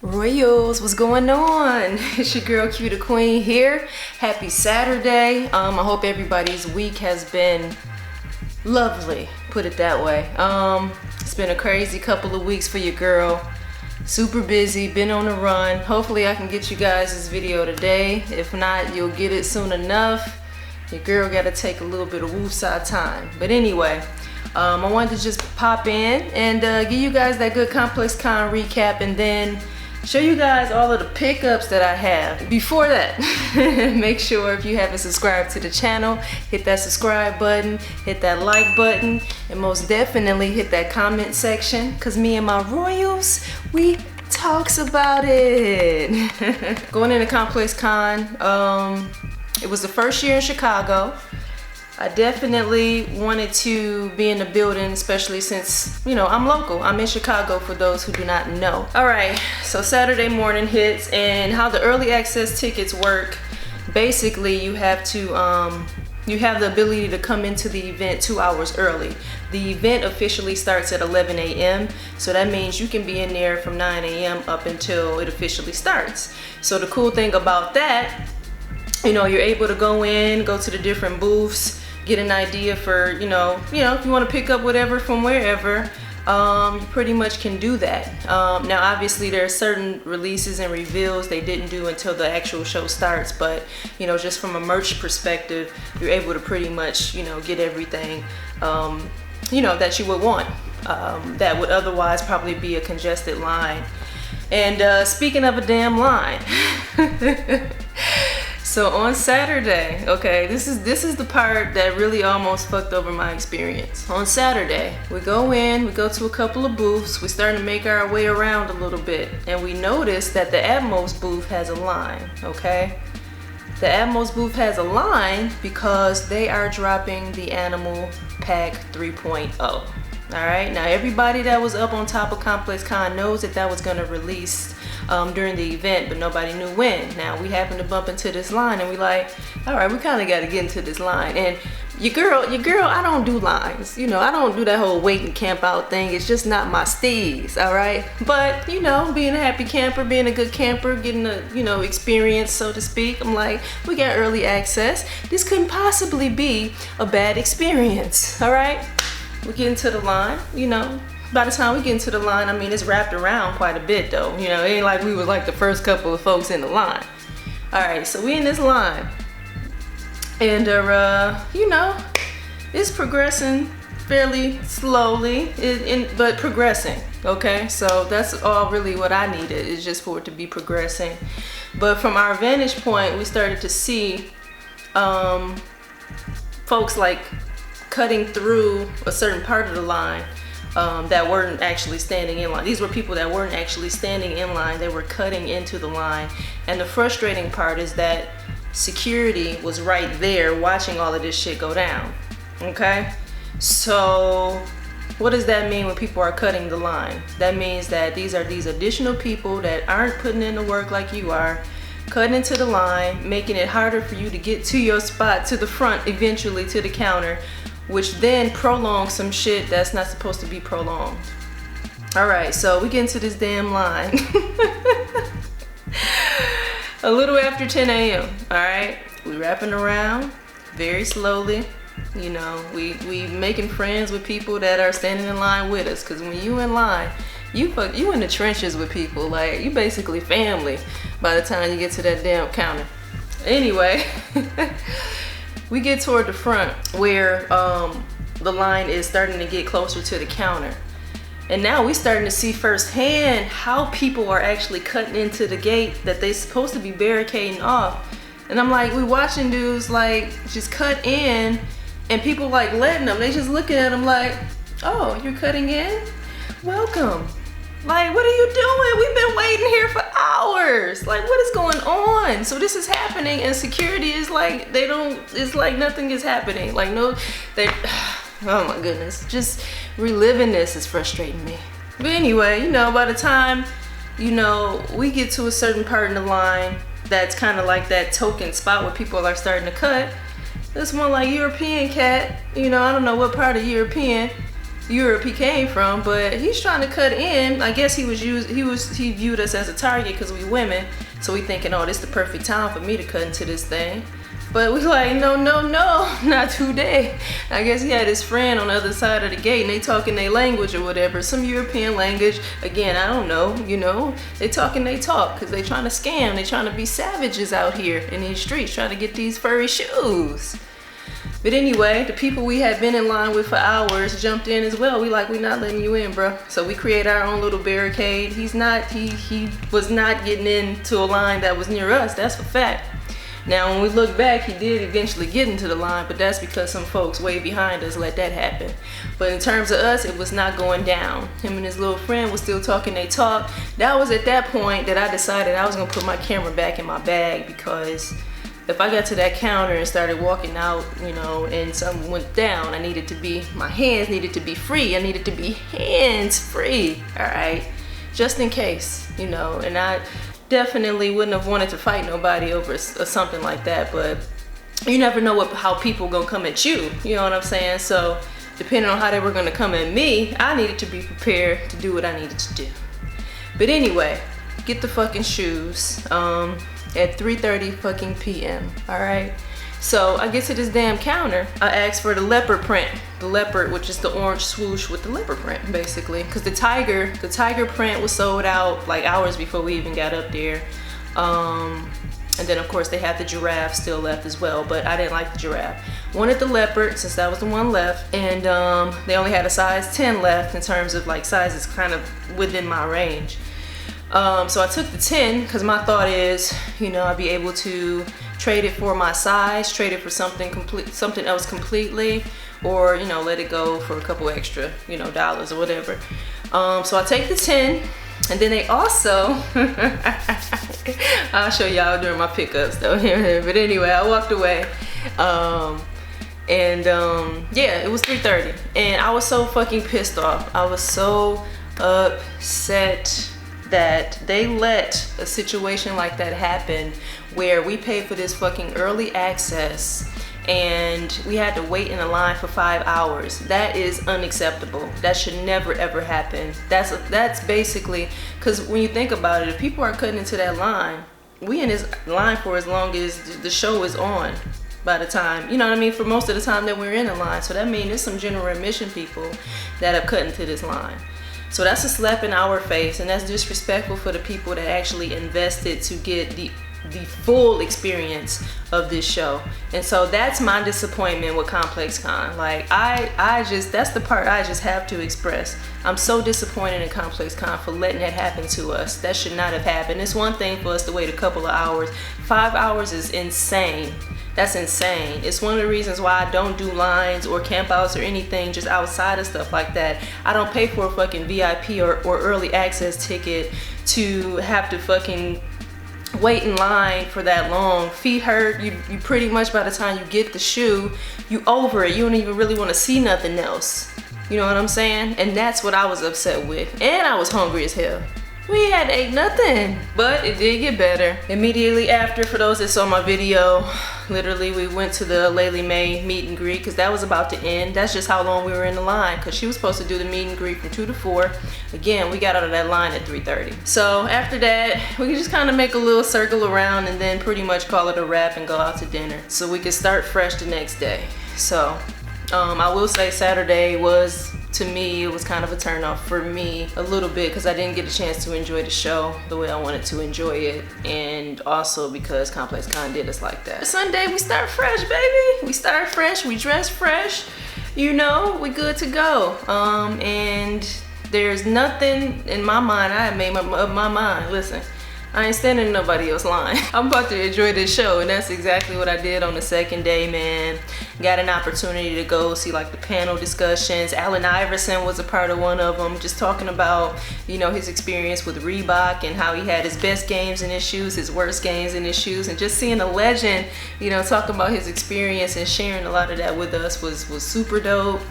Royals, what's going on? It's your girl QdaQueen here. Happy Saturday. I hope everybody's week has been lovely, put it that way. It's been a crazy couple of weeks for your girl. Super busy, been on the run. Hopefully I can get you guys this video today. If not, you'll get it soon enough. Your girl gotta take a little bit of woosah time. But anyway, I wanted to just pop in and give you guys that good Complexcon recap and then show you guys all of the pickups that I have. Before that, make sure if you haven't subscribed to the channel, hit that subscribe button, hit that like button, and most definitely hit that comment section, because me and my Royals, we talks about it. Going into Complexcon, it was the first year in Chicago. I definitely wanted to be in the building, especially since, you know, I'm local. I'm in Chicago for those who do not know. All right, so Saturday morning hits, and how the early access tickets work, basically you have to, you have the ability to come into the event 2 hours early. The event officially starts at 11 a.m. So that means you can be in there from 9 a.m. up until it officially starts. So the cool thing about that, you know, you're able to go in, go to the different booths, get an idea for, you know, if you want to pick up whatever from wherever, you pretty much can do that. Now, obviously, there are certain releases and reveals they didn't do until the actual show starts, but, you know, just from a merch perspective, you're able to pretty much, you know, get everything, you know, that you would want. That would otherwise probably be a congested line. And speaking of a damn line, so on Saturday, okay, this is the part that really almost fucked over my experience. On Saturday, we go in, we go to a couple of booths, we start to make our way around a little bit, and we notice that the Atmos booth has a line, okay? The Atmos booth has a line because they are dropping the Animal Pack 3.0. All right, now everybody that was up on top of Complexcon knows that that was gonna release during the event, but nobody knew when. Now we happened to bump into this line and we like, all right, we kind of got to get into this line. And your girl, I don't do lines. You know, I don't do that whole wait and camp out thing. It's just not my steez, all right? But, you know, being a happy camper, being a good camper, getting a, you know, experience, so to speak, I'm like, we got early access. This couldn't possibly be a bad experience, all right? We get into the line, you know. By the time we get into the line, I mean, it's wrapped around quite a bit though. You know, it ain't like we were like the first couple of folks in the line. All right, so we in this line. And, you know, it's progressing fairly slowly, but progressing, okay? So that's all really what I needed, is just for it to be progressing. But from our vantage point, we started to see folks like cutting through a certain part of the line that weren't actually standing in line. These were people that weren't actually standing in line. They were cutting into the line. And the frustrating part is that security was right there watching all of this shit go down. Okay? So what does that mean when people are cutting the line? That means that these are these additional people that aren't putting in the work like you are, cutting into the line, making it harder for you to get to your spot, to the front, eventually to the counter, which then prolongs some shit that's not supposed to be prolonged. All right, so we get into this damn line. A little after 10 a.m., all right? We wrapping around very slowly. You know, we making friends with people that are standing in line with us, because when you in line, you in the trenches with people. Like, you basically family by the time you get to that damn counter. Anyway, we get toward the front where the line is starting to get closer to the counter. And now we're starting to see firsthand how people are actually cutting into the gate that they're supposed to be barricading off. And I'm like, we watching dudes like just cut in, and people like letting them. They just looking at them like, oh, you're cutting in? Welcome. Like, what are you doing? We've been waiting here for hours. Like, what is going on? So this is happening, and security is like, it's like nothing is happening. Like, no, oh my goodness. Just reliving this is frustrating me. But anyway, you know, by the time, you know, we get to a certain part in the line that's kind of like that token spot where people are starting to cut, this one like European cat, you know, I don't know what part of European, Europe he came from, but he's trying to cut in. I guess he viewed us as a target because we women, so we thinking, oh, this is the perfect time for me to cut into this thing. But we like, no, not today. I guess he had his friend on the other side of the gate and they talking their language or whatever, some European language. Again, I don't know, you know, they talking they talk because they trying to scam. They trying to be savages out here in these streets trying to get these furry shoes. But anyway, the people we had been in line with for hours jumped in as well. We like, we not letting you in, bro. So we create our own little barricade. He was not getting into a line that was near us. That's a fact. Now, when we look back, he did eventually get into the line, but that's because some folks way behind us let that happen. But in terms of us, it was not going down. Him and his little friend was still talking they talk. That was at that point that I decided I was gonna put my camera back in my bag, because if I got to that counter and started walking out, you know, and something went down, my hands needed to be free. I needed to be hands free, all right? Just in case, you know, and I definitely wouldn't have wanted to fight nobody over something like that, but you never know how people gonna come at you, you know what I'm saying? So depending on how they were gonna come at me, I needed to be prepared to do what I needed to do. But anyway, get the fucking shoes at 3:30 fucking p.m. all right? So I get to this damn counter. I asked for the leopard print, the leopard, which is the orange swoosh with the leopard print, basically, because the tiger print was sold out like hours before we even got up there. And then of course they had the giraffe still left as well, but I didn't like the giraffe. Wanted the leopard since that was the one left, and they only had a size 10 left in terms of like sizes kind of within my range. So I took the 10 because my thought is, you know, I'd be able to trade it for my size, trade it for something else completely, or, you know, let it go for a couple extra, you know, dollars or whatever. So I take the 10, and then they also, I'll show y'all during my pickups though. But anyway, I walked away. Yeah, it was 3:30, and I was so fucking pissed off. I was so upset that they let a situation like that happen, where we paid for this fucking early access and we had to wait in a line for 5 hours. That is unacceptable. That should never ever happen. That's basically, because when you think about it, if people are cutting into that line, we in this line for as long as the show is on. By the time, you know what I mean, for most of the time that we're in the line. So that means there's some general admission people that have cut into this line. So that's a slap in our face, and that's disrespectful for the people that actually invested to get the full experience of this show. And so that's my disappointment with Complexcon. Like that's the part I just have to express. I'm so disappointed in Complexcon for letting that happen to us. That should not have happened. It's one thing for us to wait a couple of hours. 5 hours is insane. That's insane. It's one of the reasons why I don't do lines or campouts or anything just outside of stuff like that. I don't pay for a fucking VIP or early access ticket to have to fucking wait in line for that long. Feet hurt. You pretty much, by the time you get the shoe, you over it. You don't even really want to see nothing else. You know what I'm saying? And that's what I was upset with. And I was hungry as hell. We hadn't ate nothing, but it did get better. Immediately after, for those that saw my video, literally we went to the Laylee May meet and greet, because that was about to end. That's just how long we were in the line, because she was supposed to do the meet and greet from 2 to 4. Again, we got out of that line at 3:30. So after that, we could just kind of make a little circle around and then pretty much call it a wrap and go out to dinner, so we could start fresh the next day. So I will say Saturday was, to me, it was kind of a turn off for me a little bit, because I didn't get a chance to enjoy the show the way I wanted to enjoy it, and also because Complexcon did us like that. Sunday we start fresh, baby. We start fresh, we dress fresh, you know, we good to go. And there's nothing in my mind. I have made up my mind. Listen, I ain't standing in nobody else's line. I'm about to enjoy this show, and that's exactly what I did on the second day, man. Got an opportunity to go see like the panel discussions. Allen Iverson was a part of one of them, just talking about, you know, his experience with Reebok and how he had his best games in his shoes, his worst games in his shoes, and just seeing a legend, you know, talking about his experience and sharing a lot of that with us was super dope.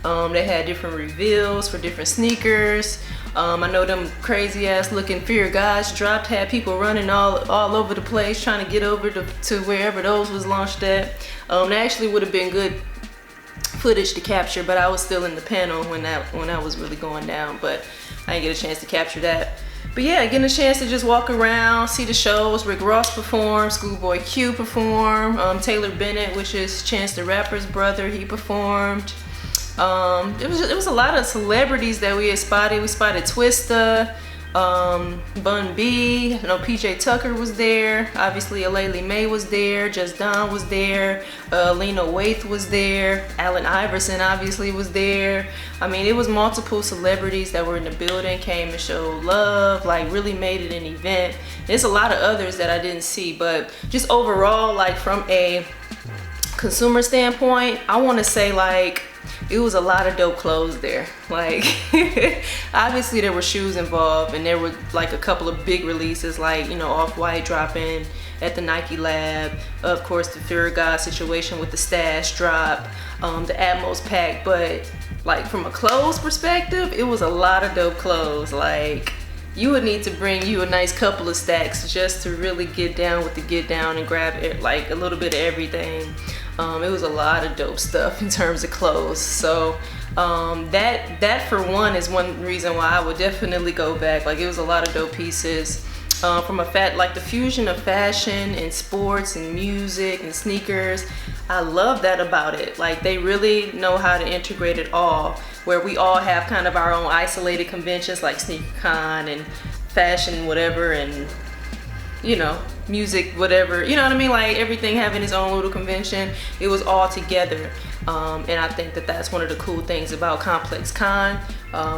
They had different reveals for different sneakers. I know them crazy ass looking Fear of Gods dropped, had people running all over the place trying to get over to wherever those was launched at. That actually would have been good footage to capture, but I was still in the panel when that was really going down, but I didn't get a chance to capture that. But yeah, getting a chance to just walk around, see the shows. Rick Ross performed, Schoolboy Q performed, Taylor Bennett, which is Chance the Rapper's brother, he performed. It was a lot of celebrities that we had spotted. We spotted Twista, Bun B, you know, PJ Tucker was there, obviously Alayli May was there, Just Don was there, Lena Waithe was there, Allen Iverson obviously was there. I mean, it was multiple celebrities that were in the building, came and showed love, like really made it an event. There's a lot of others that I didn't see, but just overall, like from a consumer standpoint, I want to say like it was a lot of dope clothes there. Like obviously there were shoes involved, and there were like a couple of big releases, like, you know, Off-White dropping at the Nike Lab, of course the Fear of God situation with the Stash drop, the Atmos pack. But like from a clothes perspective, it was a lot of dope clothes. Like you would need to bring you a nice couple of stacks just to really get down with the get down and grab it, like a little bit of everything. It was a lot of dope stuff in terms of clothes. So that for one is one reason why I would definitely go back. Like it was a lot of dope pieces. From like the fusion of fashion and sports and music and sneakers. I love that about it. Like they really know how to integrate it all, where we all have kind of our own isolated conventions like SneakerCon and fashion whatever, and you know, music whatever, you know what I mean, like everything having its own little convention. It was all together, and I think that that's one of the cool things about Complexcon.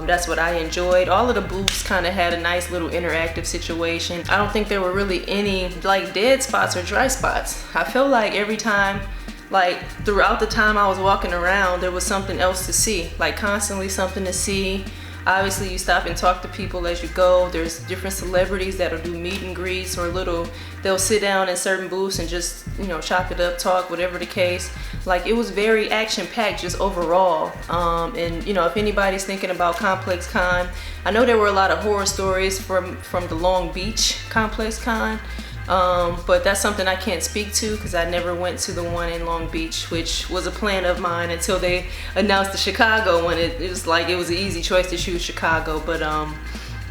That's what I enjoyed. All of the booths kind of had a nice little interactive situation. I don't think there were really any like dead spots or dry spots. I feel like every time, like throughout the time I was walking around, there was something else to see, like constantly something to see. Obviously you stop and talk to people as you go. There's different celebrities that'll do meet and greets, or they'll sit down in certain booths and just, you know, chop it up, talk, whatever the case. Like it was very action packed just overall. And you know, if anybody's thinking about Complexcon, I know there were a lot of horror stories from the Long Beach Complexcon. But that's something I can't speak to because I never went to the one in Long Beach, which was a plan of mine until they announced the Chicago one. It was like it was an easy choice to choose Chicago, but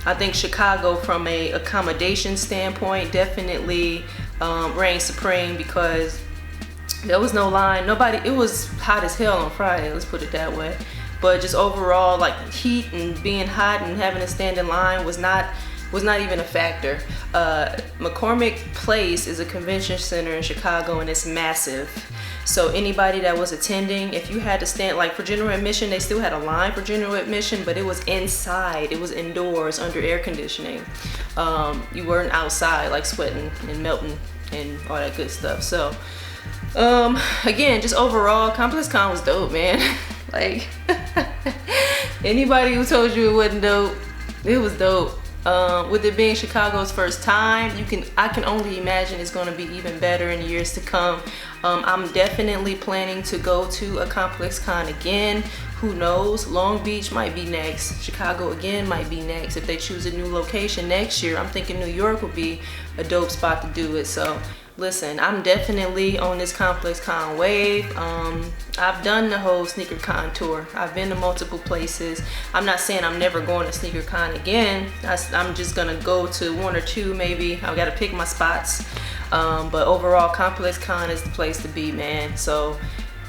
I think Chicago from a accommodation standpoint definitely reigned supreme because there was no line. It was hot as hell on Friday, let's put it that way. But just overall, like heat and being hot and having to stand in line was not even a factor. McCormick Place is a convention center in Chicago and it's massive. So anybody that was attending, if you had to stand, like for general admission, they still had a line for general admission, but it was inside, it was indoors under air conditioning. You weren't outside like sweating and melting and all that good stuff. So again, just overall, Complexcon was dope, man. Like anybody who told you it wasn't dope, it was dope. With it being Chicago's first time, I can only imagine it's going to be even better in years to come. I'm definitely planning to go to a Complexcon again. Who knows? Long Beach might be next. Chicago again might be next. If they choose a new location next year, I'm thinking New York would be a dope spot to do it. So listen, I'm definitely on this Complexcon wave. I've done the whole SneakerCon tour. I've been to multiple places. I'm not saying I'm never going to SneakerCon again. I'm just gonna go to one or two maybe. I've got to pick my spots. But overall, Complexcon is the place to be, man. So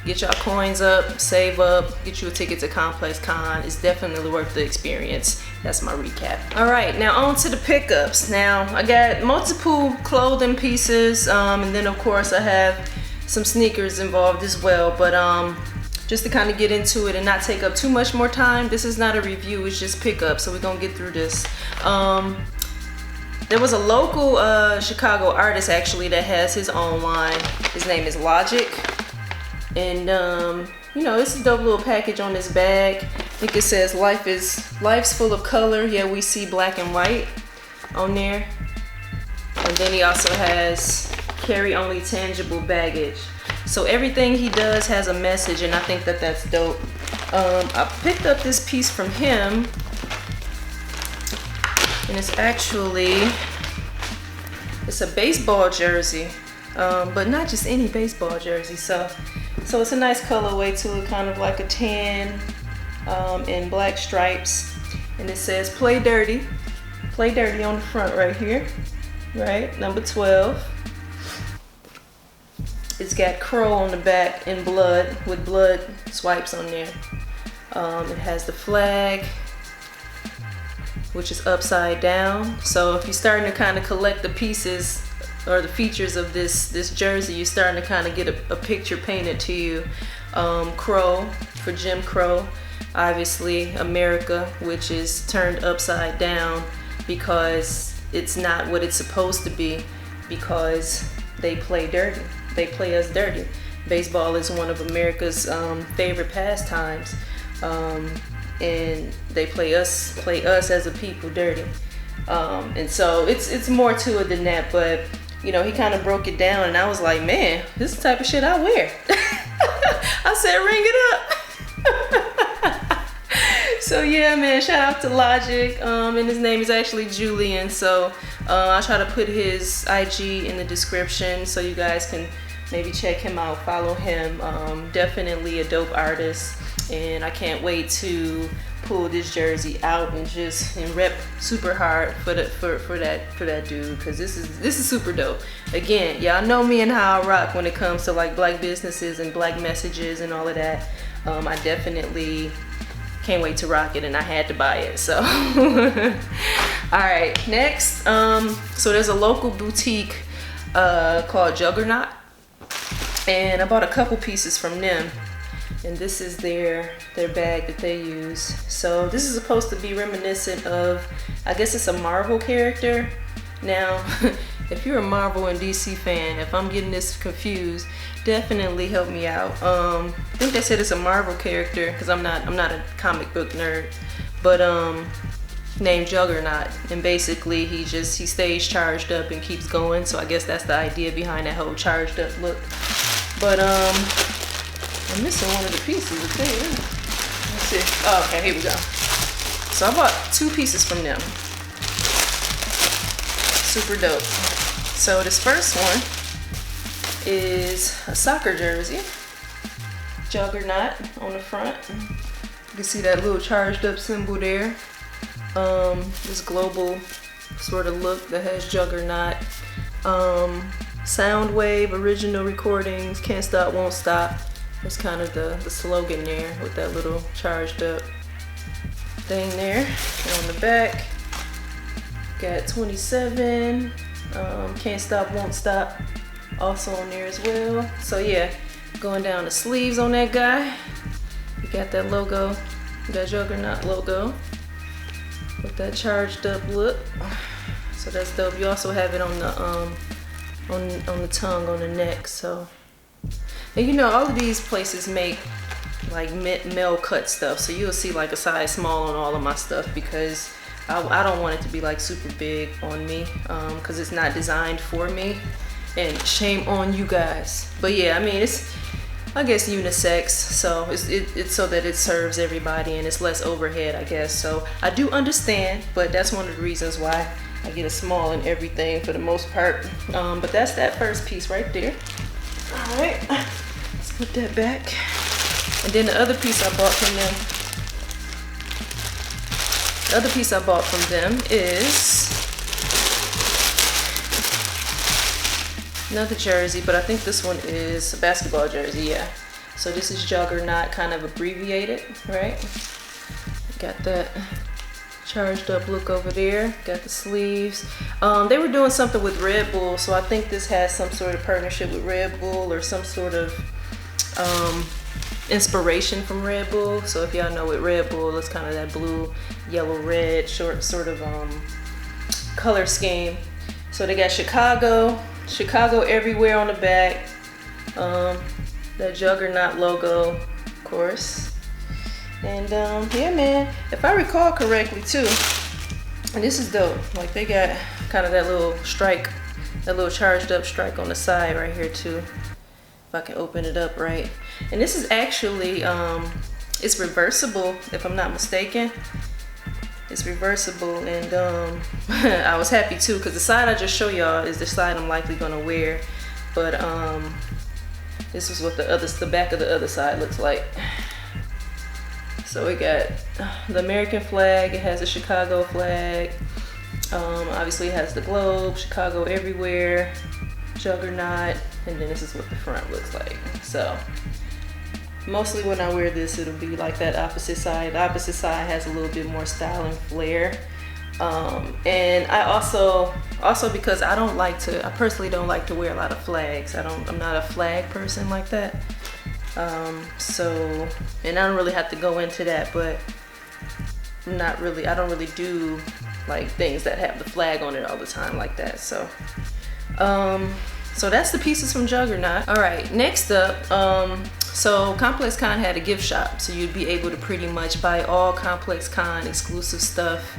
get y'all coins up, save up, get you a ticket to Complexcon. It's definitely worth the experience. That's my recap. All right, now on to the pickups. Now I got multiple clothing pieces, and then of course I have some sneakers involved as well. But just to kind of get into it and not take up too much more time, this is not a review, it's just pickup. So we're gonna get through this. There was a local Chicago artist actually that has his own line. His name is Logik. And you know, it's a dope little package on this bag. I think it says life's full of color. Yeah, we see black and white on there. And then he also has carry only tangible baggage. So everything he does has a message, and I think that that's dope. I picked up this piece from him, and it's a baseball jersey, but not just any baseball jersey. So So it's a nice colorway to it, kind of like a tan and black stripes. And it says play dirty on the front right here, right? Number 12. It's got crow on the back in blood, with blood swipes on there. It has the flag, which is upside down. So if you're starting to kind of collect the pieces or the features of this jersey, you're starting to kind of get a picture painted to you. Crow for Jim Crow. Obviously America, which is turned upside down because it's not what it's supposed to be, because they play dirty. They play us dirty. Baseball is one of America's favorite pastimes, and they play us as a people dirty. And so it's more to it than that. But you know, he kind of broke it down, and I was like, man, this is the type of shit I wear. I said, ring it up. So yeah, man, shout out to Logik, and his name is actually Julian. So I'll try to put his IG in the description so you guys can maybe check him out, follow him. Definitely a dope artist, and I can't wait to pull this jersey out and rep super hard for that dude, because this is super dope. Again, y'all know me and how I rock when it comes to like black businesses and black messages and all of that. I definitely can't wait to rock it, and I had to buy it. So all right, next, so there's a local boutique called Juggernaut, and I bought a couple pieces from them, and this is their bag that they use. So this is supposed to be reminiscent of, I guess it's a Marvel character. Now if you're a Marvel and DC fan, if I'm getting this confused, definitely help me out. I think they said it's a Marvel character, because I'm not a comic book nerd, but named Juggernaut, and basically he stays charged up and keeps going. So I guess that's the idea behind that whole charged up look. But I'm missing one of the pieces. Okay, let's see. Oh, okay, here we go. So I bought 2 pieces from them. Super dope. So this first one is a soccer jersey, Juggernaut on the front. You can see that little charged up symbol there. This global sort of look that has Juggernaut. Soundwave, original recordings, can't stop, won't stop. That's kind of the slogan there, with that little charged up thing there. And on the back, got 27, can't stop, won't stop, also on there as well. So yeah, going down the sleeves on that guy, you got that logo, that Juggernaut logo with that charged up look. So that's dope. You also have it on the tongue, on the neck. So, and you know, all of these places make like male cut stuff, so you'll see like a size small on all of my stuff, because I don't want it to be like super big on me, because it's not designed for me, and shame on you guys. But yeah, I mean, it's, I guess, unisex, so it's so that it serves everybody and it's less overhead, I guess. So I do understand, but that's one of the reasons why I get a small and everything for the most part. But that's that first piece right there. All right, let's put that back. And then the other piece I bought from them, is another jersey, but I think this one is a basketball jersey, yeah. So this is Juggernaut, kind of abbreviated, right? Got that charged up look over there, got the sleeves. They were doing something with Red Bull, so I think this has some sort of partnership with Red Bull, or some sort of inspiration from Red Bull. So if y'all know with Red Bull, it's kind of that blue, yellow, red sort of color scheme. So they got Chicago everywhere on the back. That Juggernaut logo, of course. And yeah, man, if I recall correctly too, and this is dope, like they got kind of that little strike, that little charged up strike on the side right here too, if I can open it up right. And this is actually it's reversible, if I'm not mistaken. It's reversible, and I was happy too, because the side I just show y'all is the side I'm likely gonna wear. But This is what the back of the other side looks like. So we got the American flag. It has a Chicago flag. Obviously it has the globe, Chicago everywhere, juggernaut, and then this is what the front looks like. So mostly when I wear this, it'll be like that opposite side. The opposite side has a little bit more style and flair. And I also because I personally don't like to wear a lot of flags. I'm not a flag person like that. So, and I don't really have to go into that, but I don't really do like things that have the flag on it all the time like that. So, so that's the pieces from Juggernaut. All right, next up, so Complexcon had a gift shop, so you'd be able to pretty much buy all Complexcon exclusive stuff.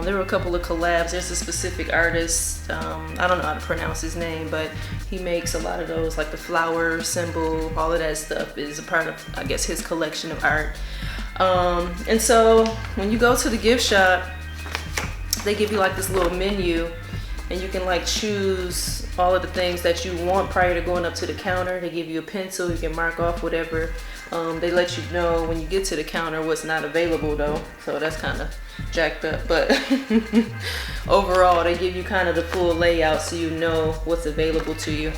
There were a couple of collabs. There's a specific artist, I don't know how to pronounce his name, but he makes a lot of those, like the flower symbol, all of that stuff is a part of, I guess, his collection of art. And so when you go to the gift shop, they give you like this little menu, and you can like choose all of the things that you want prior to going up to the counter. They give you a pencil, you can mark off whatever. They let you know when you get to the counter what's not available though, so that's kind of jacked up, but overall they give you kind of the full layout so you know what's available to you.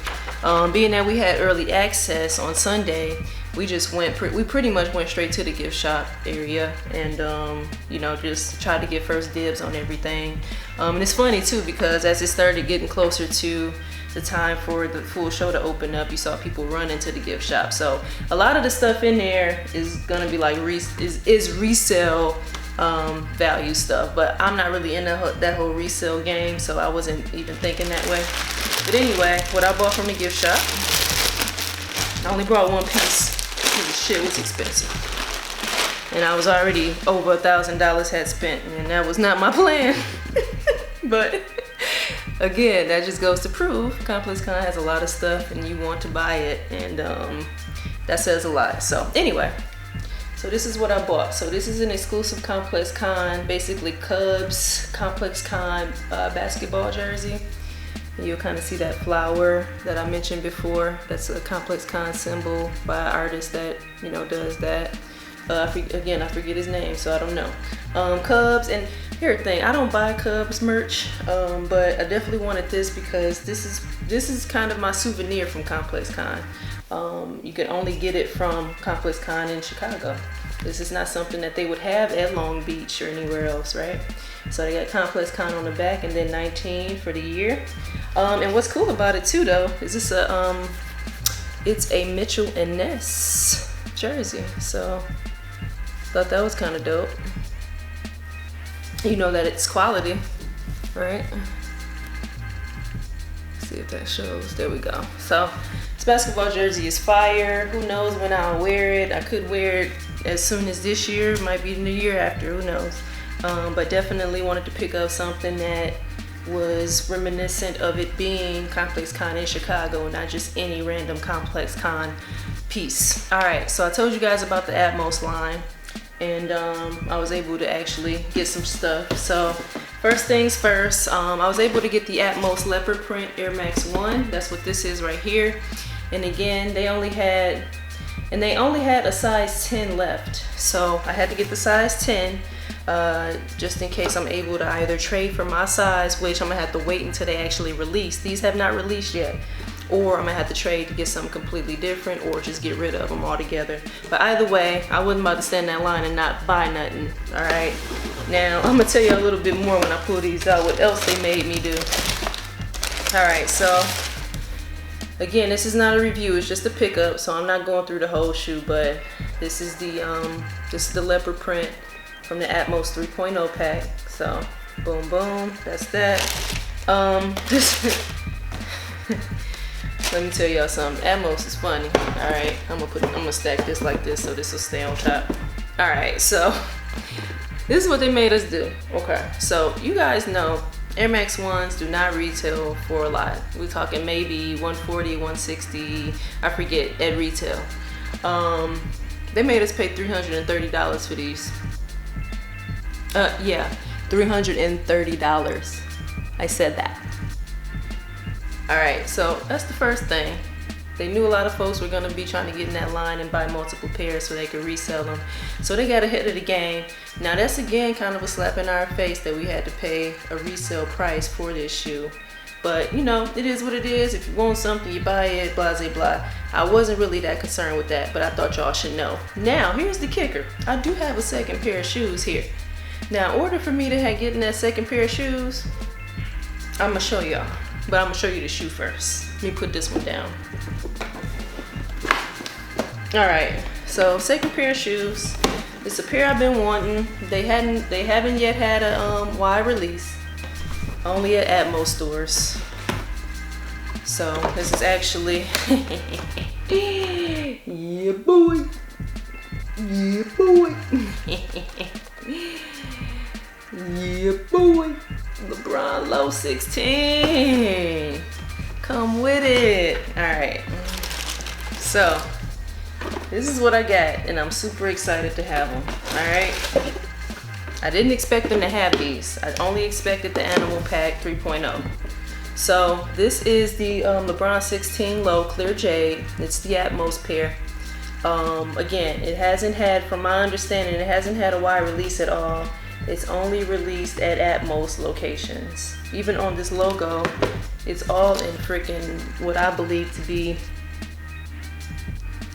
Being that we had early access on Sunday, we pretty much went straight to the gift shop area and you know, just tried to get first dibs on everything. And it's funny too, because as it started getting closer to the time for the full show to open up, you saw people run into the gift shop. So a lot of the stuff in there is gonna be like resale value stuff, but I'm not really in that whole resale game, so I wasn't even thinking that way. But anyway, what I bought from the gift shop, I only brought one piece because the shit was expensive, and I was already over $1,000 had spent, and that was not my plan. But again, that just goes to prove Complexcon has a lot of stuff and you want to buy it, and that says a lot. So anyway, so this is what I bought. So this is an exclusive Complexcon, basically Cubs Complexcon basketball jersey. And you'll kind of see that flower that I mentioned before. That's a Complexcon symbol by an artist that, you know, does that. Again, I forget his name, so I don't know. Cubs, and here's the thing, I don't buy Cubs merch, but I definitely wanted this because this is kind of my souvenir from Complexcon. You can only get it from Complexcon in Chicago. This is not something that they would have at Long Beach or anywhere else, right? So they got Complexcon on the back and then 19 for the year. And what's cool about it too, though, is it's a Mitchell and Ness jersey. So thought that was kind of dope. You know that it's quality, right? Let's see if that shows. There we go. So this basketball jersey is fire. Who knows when I'll wear it? I could wear it as soon as this year, might be in the year after, who knows. But definitely wanted to pick up something that was reminiscent of it being Complexcon in Chicago, not just any random Complexcon piece. All right, so I told you guys about the Atmos line, and I was able to actually get some stuff. So first things first, I was able to get the Atmos leopard print Air Max 1. That's what this is right here. And again, they only had a size 10 left. So I had to get the size 10 just in case I'm able to either trade for my size, which I'm gonna have to wait until they actually release. These have not released yet. Or I'm gonna have to trade to get something completely different, or just get rid of them altogether. But either way, I wasn't about to stand in that line and not buy nothing. All right. Now I'm gonna tell you a little bit more when I pull these out, what else they made me do. All right, so again, this is not a review, it's just a pickup, so I'm not going through the whole shoe, but this is the leopard print from the Atmos 3.0 pack. So boom, boom, that's that. Let me tell y'all something. Atmos is funny. All right, I'm gonna stack this like this so this will stay on top. All right, so this is what they made us do. Okay, so you guys know Air Max 1s do not retail for a lot. We're talking maybe 140, 160, I forget, at retail. They made us pay $330 for these. Yeah, $330. I said that. All right, so that's the first thing. They knew a lot of folks were gonna be trying to get in that line and buy multiple pairs so they could resell them. So they got ahead of the game. Now that's again kind of a slap in our face that we had to pay a resale price for this shoe. But you know, it is what it is. If you want something, you buy it, blah, blah, blah. I wasn't really that concerned with that, but I thought y'all should know. Now, here's the kicker. I do have a second pair of shoes here. Now, in order for me to get in that second pair of shoes, I'm gonna show y'all. But I'm gonna show you the shoe first. Let me put this one down. All right, so second pair of shoes. It's a pair I've been wanting. They haven't yet had a wide release. Only at Atmos stores. So this is actually, yeah boy, yeah boy, yeah boy. LeBron Low 16. Come with it. All right. So this is what I got, and I'm super excited to have them. All right. I didn't expect them to have these. I only expected the Animal Pack 3.0. So this is the LeBron 16 Low Clear Jade. It's the Atmos pair. Again, it hasn't had, from my understanding, it hasn't had a wide release at all. It's only released at Atmos locations. Even on this logo, it's all in freaking what I believe to be,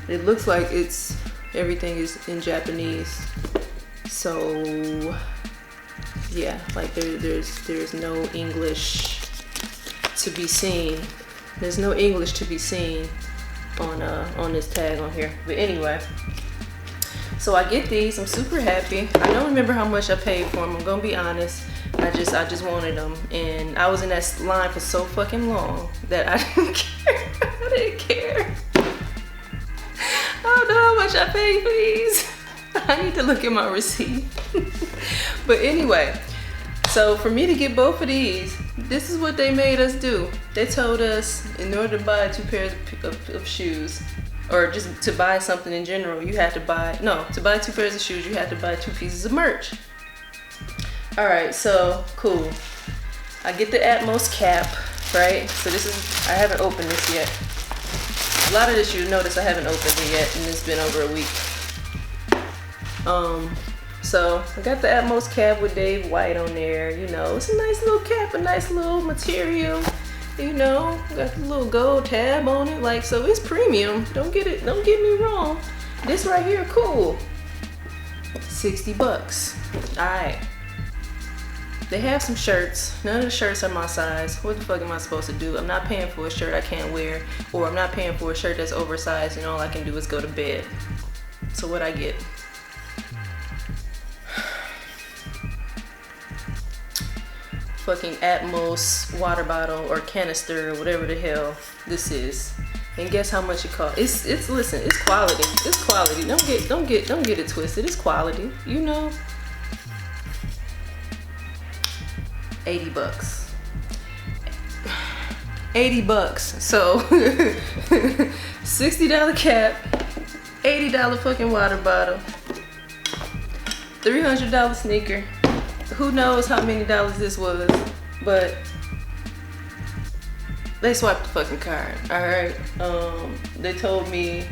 it looks like everything is in Japanese. So yeah, like there's no English to be seen. There's no English to be seen on this tag on here. But anyway, so I get these. I'm super happy. I don't remember how much I paid for them. I'm gonna be honest. I just wanted them, and I was in that line for so fucking long that I didn't care. I didn't care. I don't know how much I paid for these. I need to look at my receipt. But anyway, so for me to get both of these, this is what they made us do. They told us in order to buy 2 pairs of shoes, or just to buy something in general, you had to buy, to buy 2 pairs of shoes, you had to buy 2 pieces of merch. All right, so cool. I get the Atmos cap, right? So this is, I haven't opened this yet. A lot of this you notice I haven't opened it yet, and it's been over a week. So I got the Atmos cap with Dave White on there. You know, it's a nice little cap, a nice little material. You know, got the little gold tab on it, like, so it's premium. Don't get me wrong. This right here, cool. $60. All right. They have some shirts. None of the shirts are my size. What the fuck am I supposed to do? I'm not paying for a shirt I can't wear, or I'm not paying for a shirt that's oversized and all I can do is go to bed. So what I get? Fucking Atmos water bottle or canister or whatever the hell this is. And guess how much it costs? It's listen, it's quality. It's quality. Don't get it twisted. It's quality. You know. $80. $80. So $60 cap, $80 fucking water bottle, $300 sneaker. Who knows how many dollars this was, but they swiped the fucking card. All right. They told me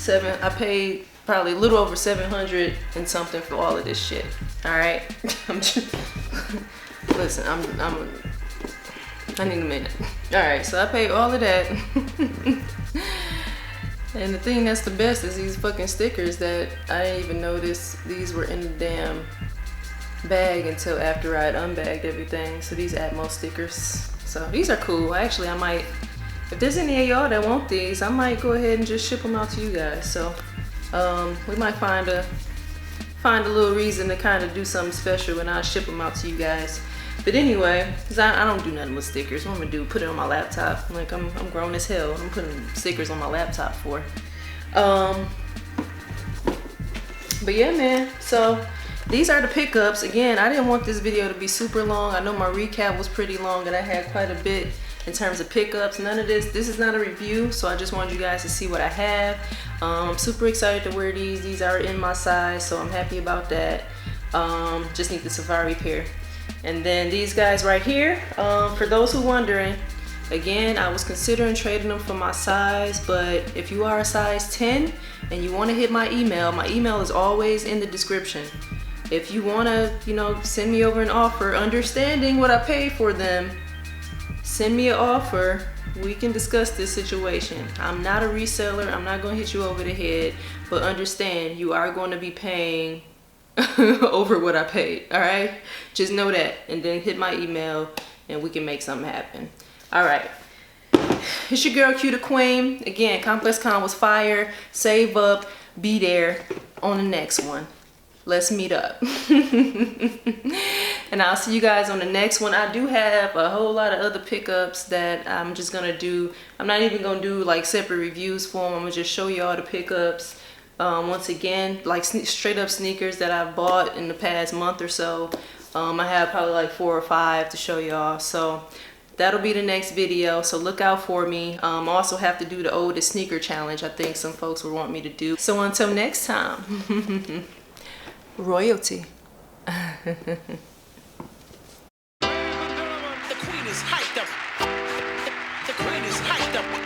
I paid probably a little over 700 and something for all of this shit. All right. Listen, I need a minute. All right, so I paid all of that. And the thing that's the best is these fucking stickers that I didn't even notice these were in the damn bag until after I'd unbagged everything. So these Atmos stickers. So these are cool. Actually, I might, if there's any of y'all that want these, I might go ahead and just ship them out to you guys. So we might find a little reason to kind of do something special and I'll ship them out to you guys. But anyway, because I don't do nothing with stickers. What I'm gonna do, put it on my laptop. Like I'm grown as hell. I'm putting stickers on my laptop for. But yeah, man. So these are the pickups. Again, I didn't want this video to be super long. I know my recap was pretty long and I had quite a bit in terms of pickups. None of this is not a review. So I just wanted you guys to see what I have. I'm super excited to wear these. These are in my size, so I'm happy about that. Just need the Safari pair. And then these guys right here, for those who wondering, Again, I was considering trading them for my size, but if you are a size 10 and you want to hit my email is always in the description. If you want to, you know, send me over an offer, understanding what I paid for them, send me an offer. We can discuss this situation. I'm not a reseller. I'm not going to hit you over the head, but understand you are going to be paying over what I paid. All right, just know that, and then hit my email and we can make something happen. All right, it's your girl QdaQueen. Again, Complexcon was fire. Save up, be there on the next one. Let's meet up. And I'll see you guys on the next one. I do have a whole lot of other pickups that I'm just gonna do. I'm not even gonna do like separate reviews for them. I'm gonna just show you all the pickups. Once again, like straight up sneakers that I've bought in the past month or so. I have probably like 4 or 5 to show y'all. So that'll be the next video, so look out for me. Also have to do the oldest sneaker challenge. I think some folks would want me to do. So until next time, royalty. The queen is hyped up.